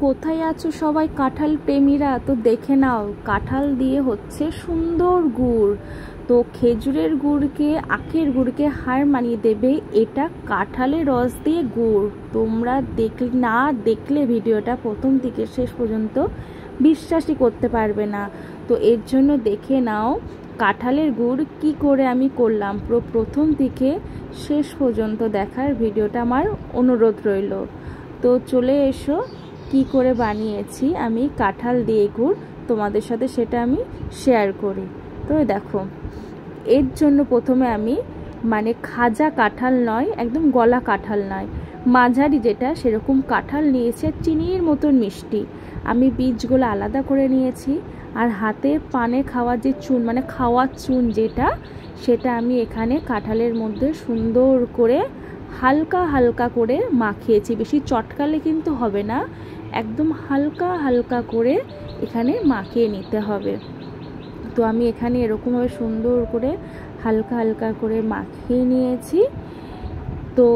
কোথায় আছো সবাই কাঁঠাল প্রেমীরা? তো দেখে নাও, কাঁঠাল দিয়ে হচ্ছে সুন্দর গুড়। তো খেজুরের গুড়কে, আখের গুড়কে হার মানিয়ে দেবে এটা কাঁঠালের রস দিয়ে গুড়। তোমরা না দেখলে ভিডিওটা প্রথম থেকে শেষ পর্যন্ত বিশ্বাসই করতে পারবে না। তো এর জন্য দেখে নাও কাঁঠালের গুড় কি করে আমি করলাম। প্রথম থেকে শেষ পর্যন্ত দেখার ভিডিওটা আমার অনুরোধ রইল। তো চলে এসো, কি করে বানিয়েছি আমি কাঁঠাল দিয়ে গুড়, তোমাদের সাথে সেটা আমি শেয়ার করি। তো দেখো, এর জন্য প্রথমে আমি খাজা কাঁঠাল নয়, একদম গলা কাঁঠাল নয়, মাঝারি যেটা সেরকম কাঁঠাল নিয়েছি। চিনির মতন মিষ্টি, আমি বীজগুলো আলাদা করে নিয়েছি। আর হাতে পানে খাওয়ার যে চুন, খাওয়ার চুন যেটা, সেটা আমি এখানে কাঁঠালের মধ্যে সুন্দর করে হালকা হালকা করে মাখিয়েছি। বেশি চটকালে কিন্তু হবে না, একদম হালকা হালকা করে এখানে মাখিয়ে নিতে হবে। তো আমি এখানে এরকমভাবে সুন্দর করে হালকা হালকা করে মাখিয়ে নিয়েছি। তো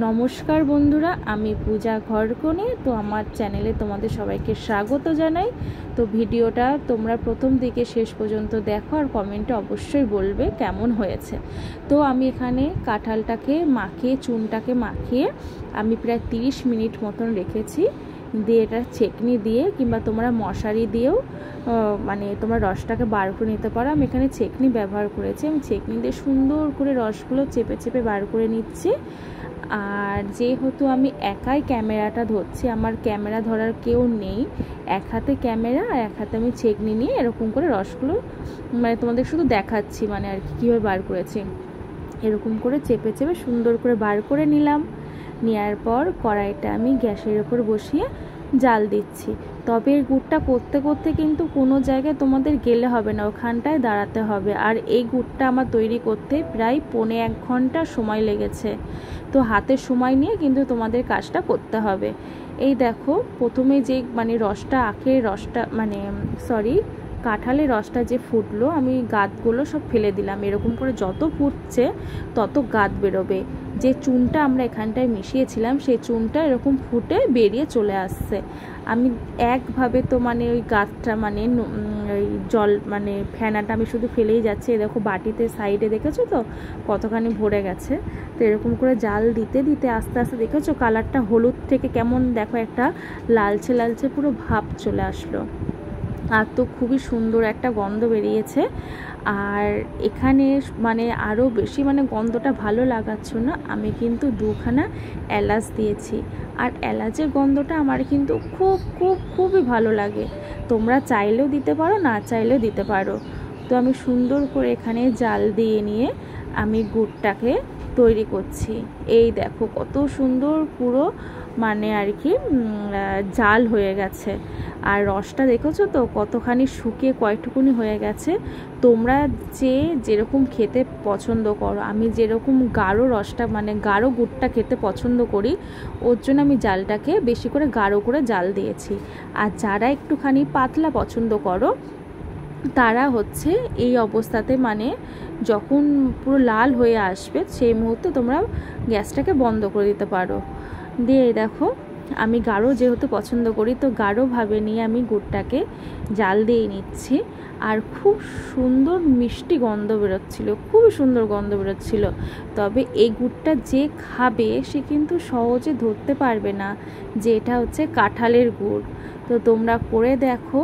নমস্কার বন্ধুরা, আমি পূজা ঘরকনে। তো আমার চ্যানেলে তোমাদের সবাইকে স্বাগত জানাই। তো ভিডিওটা তোমরা প্রথম থেকে শেষ পর্যন্ত দেখো আর কমেন্টে অবশ্যই বলবে কেমন হয়েছে। তো আমি এখানে কাঁঠালটাকে মাখিয়ে, চুনটাকে মাখিয়ে আমি প্রায় 30 মিনিট মতন রেখেছি। দিয়ে এটা ছেঁকনি দিয়ে কিংবা তোমরা মশারি দিয়েও তোমরা রসটাকে বার করে নিতে পারো। আমি এখানে ছেঁকনি ব্যবহার করেছি। আমি ছেঁকনি দিয়ে সুন্দর করে রসগুলো চেপে চেপে বার করে নিচ্ছি। আর যেহেতু আমি একাই ক্যামেরাটা ধরছি, আমার ক্যামেরা ধরার কেউ নেই, এক হাতে ক্যামেরা আর এক হাতে আমি ছেঁকনি নিয়ে এরকম করে রসগুলো তোমাদের শুধু দেখাচ্ছি আর কি কীভাবে বার করেছি। এরকম করে চেপে চেপে সুন্দর করে বার করে নিলাম। নেওয়ার পর কড়াইটা আমি গ্যাসের ওপর বসিয়ে জাল দিচ্ছি। তবে এই গুড়টা করতে করতে কিন্তু কোনো জায়গায় তোমাদের গেলে হবে না, ওখানটায় দাঁড়াতে হবে। আর এই গুড়টা আমার তৈরি করতে প্রায় 1.25 ঘন্টা সময় লেগেছে। তো হাতে সময় নিয়ে কিন্তু তোমাদের কাজটা করতে হবে। এই দেখো, প্রথমে যে রসটা, আখের রসটা কাঁঠালের রসটা যে ফুটলো, আমি গাঁতগুলো সব ফেলে দিলাম। এরকম করে যত ফুটছে তত গাঁত বেরোবে। যে চুনটা আমরা এখানটায় মিশিয়েছিলাম, সেই চুনটা এরকম ফুটে বেরিয়ে চলে আসছে। আমি একভাবে তো ওই গাঁতটা ওই জল ফেনাটা আমি শুধু ফেলেই যাচ্ছি। দেখো বাটিতে সাইডে দেখেছো তো কতখানি ভরে গেছে। তো এরকম করে জাল দিতে দিতে আস্তে আস্তে দেখেছো কালারটা হলুদ থেকে কেমন দেখো একটা লালচে লালচে পুরো ভাব চলে আসলো। আর তো খুবই সুন্দর একটা গন্ধ বেরিয়েছে। আর এখানে আরও বেশি গন্ধটা ভালো লাগাচ্ছ না, আমি কিন্তু 2খানা এলাচ দিয়েছি। আর এলাচের গন্ধটা আমার কিন্তু খুব খুব খুবই ভালো লাগে। তোমরা চাইলেও দিতে পারো, না চাইলেও দিতে পারো। তো আমি সুন্দর করে এখানে জাল দিয়ে নিয়ে আমি গুড়টাকে তৈরি করছি। এই দেখো কত সুন্দর পুরো আর কি জাল হয়ে গেছে। আর রসটা দেখেছো তো কতখানি শুকিয়ে কয়টুকুনি হয়ে গেছে। তোমরা যেরকম খেতে পছন্দ করো, আমি যেরকম গাঢ় রসটা গাঢ় গুড়টা খেতে পছন্দ করি, ওর জন্য আমি জালটাকে বেশি করে গাঢ় করে জাল দিয়েছি। আর যারা একটুখানি পাতলা পছন্দ করো, তারা হচ্ছে এই অবস্থাতে যখন পুরো লাল হয়ে আসবে সেই মুহূর্তে তোমরা গ্যাসটাকে বন্ধ করে দিতে পারো। দিয়ে দেখো, আমি গাঢ় যেহেতু পছন্দ করি, তো গাঢ়ভাবে নিয়ে আমি গুড়টাকে জাল দিয়ে নিচ্ছি। আর খুব সুন্দর মিষ্টি গন্ধ বেরোচ্ছিল, খুবই সুন্দর গন্ধ বেরোচ্ছিল। তবে এই গুড়টা যে খাবে সে কিন্তু সহজে ধরতে পারবে না যে এটা হচ্ছে কাঁঠালের গুড়। তো তোমরা করে দেখো।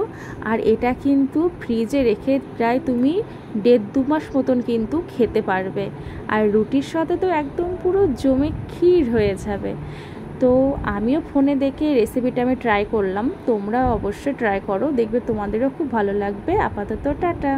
আর এটা কিন্তু ফ্রিজে রেখে প্রায় তুমি 1.5-2 মাস মতন কিন্তু খেতে পারবে। আর রুটির সাথে তো একদম পুরো জমে ক্ষীর হয়ে যাবে। তো আমিও ফোনে দেখে রেসিপিটা আমি ট্রাই করলাম, তোমরা অবশ্যই ট্রাই করো, দেখবে তোমাদেরও খুব ভালো লাগবে। আপাতত টাটা।